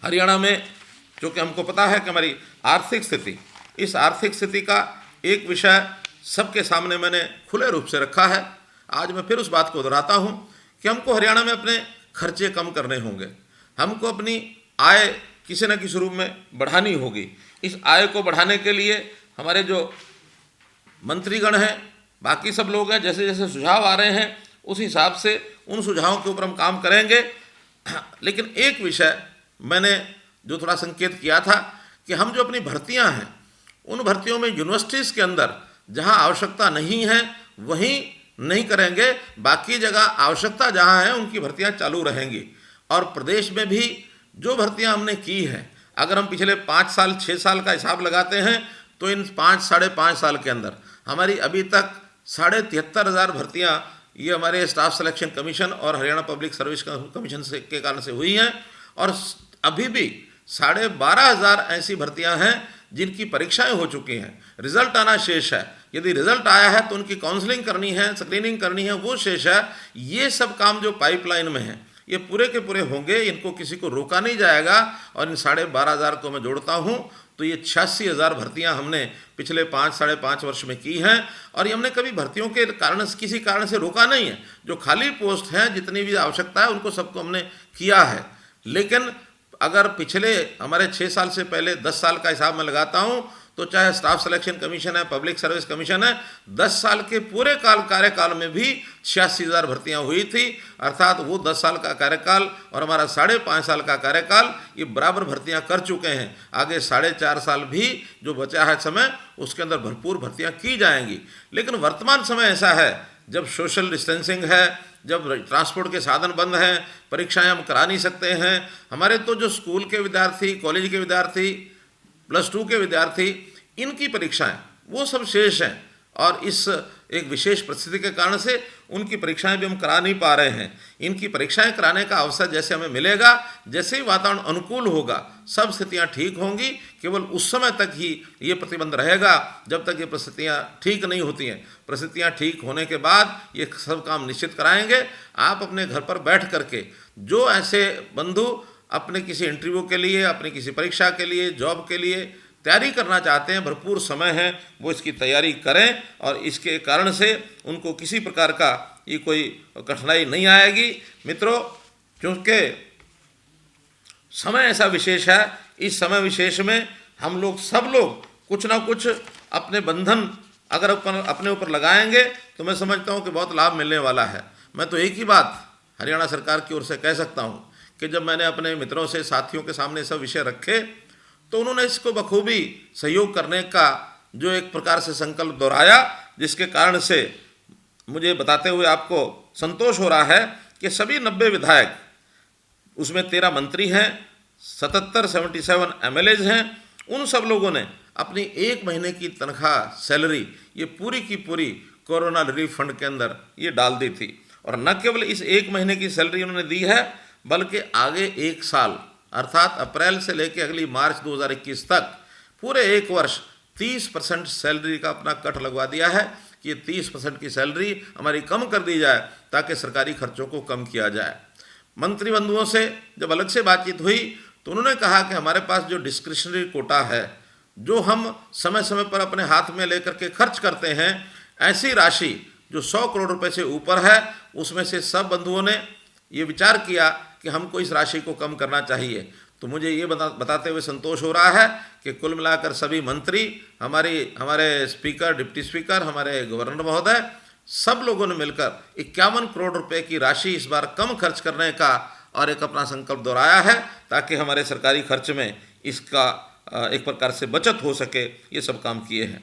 हरियाणा में चूँकि हमको पता है कि हमारी आर्थिक स्थिति, इस आर्थिक स्थिति का एक विषय सबके सामने मैंने खुले रूप से रखा है। आज मैं फिर उस बात को दोहराता हूँ कि हमको हरियाणा में अपने खर्चे कम करने होंगे, हमको अपनी आय किसी न किसी रूप में बढ़ानी होगी। इस आय को बढ़ाने के लिए हमारे जो मंत्रीगण हैं, बाकी सब लोग हैं, जैसे जैसे सुझाव आ रहे हैं उस हिसाब से उन सुझावों के ऊपर हम काम करेंगे। लेकिन एक विषय मैंने जो थोड़ा संकेत किया था कि हम जो अपनी भर्तियां हैं, उन भर्तियों में यूनिवर्सिटीज़ के अंदर जहां आवश्यकता नहीं है वहीं नहीं करेंगे, बाकी जगह आवश्यकता जहां है उनकी भर्तियां चालू रहेंगी। और प्रदेश में भी जो भर्तियां हमने की हैं, अगर हम पिछले 5 साल 6 साल का हिसाब लगाते हैं तो इन 5 साढ़े 5 साल के अंदर हमारी अभी तक 73,500 भर्तियां ये हमारे स्टाफ सिलेक्शन कमीशन और हरियाणा पब्लिक सर्विस कमीशन से के कारण से हुई हैं। और अभी भी 12,500 ऐसी भर्तियां हैं जिनकी परीक्षाएं हो चुकी हैं, रिजल्ट आना शेष है। यदि रिजल्ट आया है तो उनकी काउंसलिंग करनी है, स्क्रीनिंग करनी है, वो शेष है। ये सब काम जो पाइपलाइन में है ये पूरे के पूरे होंगे, इनको किसी को रोका नहीं जाएगा। और इन 12,500 को मैं जोड़ता हूँ तो ये 86,000 भर्तियां हमने पिछले 5 साढ़े 5 वर्ष में की हैं। और ये हमने कभी भर्तियों के कारण किसी कारण से रोका नहीं है। जो खाली पोस्ट हैं, जितनी भी आवश्यकता है, उनको सबको हमने किया है। लेकिन अगर पिछले हमारे 6 साल से पहले 10 साल का हिसाब मैं लगाता हूँ तो चाहे स्टाफ सिलेक्शन कमीशन है, पब्लिक सर्विस कमीशन है, 10 साल के पूरे कार्यकाल में भी 86,000 भर्तियां हुई थी। अर्थात वो 10 साल का कार्यकाल और हमारा 5.5 साल का कार्यकाल ये बराबर भर्तियां कर चुके हैं। आगे 4.5 साल भी जो बचा है समय, उसके अंदर भरपूर भर्तियां की जाएंगी। लेकिन वर्तमान समय ऐसा है जब सोशल डिस्टेंसिंग है, जब ट्रांसपोर्ट के साधन बंद हैं, परीक्षाएं हम करा नहीं सकते हैं। हमारे तो जो स्कूल के विद्यार्थी, कॉलेज के विद्यार्थी, +2 के विद्यार्थी, इनकी परीक्षाएं वो सब शेष हैं। और इस एक विशेष परिस्थिति के कारण से उनकी परीक्षाएं भी हम करा नहीं पा रहे हैं। इनकी परीक्षाएं कराने का अवसर जैसे हमें मिलेगा, जैसे ही वातावरण अनुकूल होगा, सब स्थितियां ठीक होंगी। केवल उस समय तक ही ये प्रतिबंध रहेगा जब तक ये परिस्थितियां ठीक नहीं होती हैं। परिस्थितियां ठीक होने के बाद ये सब काम निश्चित कराएंगे। आप अपने घर पर बैठ करके जो ऐसे बंधु अपने किसी इंटरव्यू के लिए, अपनी किसी परीक्षा के लिए, जॉब के लिए तैयारी करना चाहते हैं, भरपूर समय है, वो इसकी तैयारी करें। और इसके कारण से उनको किसी प्रकार का ये कोई कठिनाई नहीं आएगी। मित्रों, क्योंकि समय ऐसा विशेष है, इस समय विशेष में हम लोग सब लोग कुछ ना कुछ अपने बंधन अगर अपने ऊपर लगाएंगे तो मैं समझता हूँ कि बहुत लाभ मिलने वाला है। मैं तो एक ही बात हरियाणा सरकार की ओर से कह सकता हूँ कि जब मैंने अपने मित्रों से, साथियों के सामने सब विषय रखे तो उन्होंने इसको बखूबी सहयोग करने का जो एक प्रकार से संकल्प दोहराया, जिसके कारण से मुझे बताते हुए आपको संतोष हो रहा है कि सभी 90 विधायक, उसमें 13 मंत्री हैं, 77 MLAs हैं, उन सब लोगों ने अपनी 1 महीने की तनख्वाह, सैलरी ये पूरी की पूरी कोरोना रिलीफ फंड के अंदर ये डाल दी थी। और न केवल इस 1 महीने की सैलरी उन्होंने दी है, बल्कि आगे 1 साल अर्थात अप्रैल से लेकर अगली मार्च 2021 तक पूरे 1 वर्ष 30% सैलरी का अपना कट लगवा दिया है कि 30% की सैलरी हमारी कम कर दी जाए ताकि सरकारी खर्चों को कम किया जाए। मंत्री बंधुओं से जब अलग से बातचीत हुई तो उन्होंने कहा कि हमारे पास जो डिस्क्रिशनरी कोटा है, जो हम समय समय पर अपने हाथ में लेकर के खर्च करते हैं, ऐसी राशि जो 100 करोड़ रुपए से ऊपर है, उसमें से सब बंधुओं ने ये विचार किया कि हमको इस राशि को कम करना चाहिए। तो मुझे ये बताते हुए संतोष हो रहा है कि कुल मिलाकर सभी मंत्री, हमारे स्पीकर, डिप्टी स्पीकर, हमारे गवर्नर महोदय, सब लोगों ने मिलकर 51 करोड़ रुपए की राशि इस बार कम खर्च करने का और एक अपना संकल्प दोहराया है ताकि हमारे सरकारी खर्च में इसका एक प्रकार से बचत हो सके। ये सब काम किए हैं।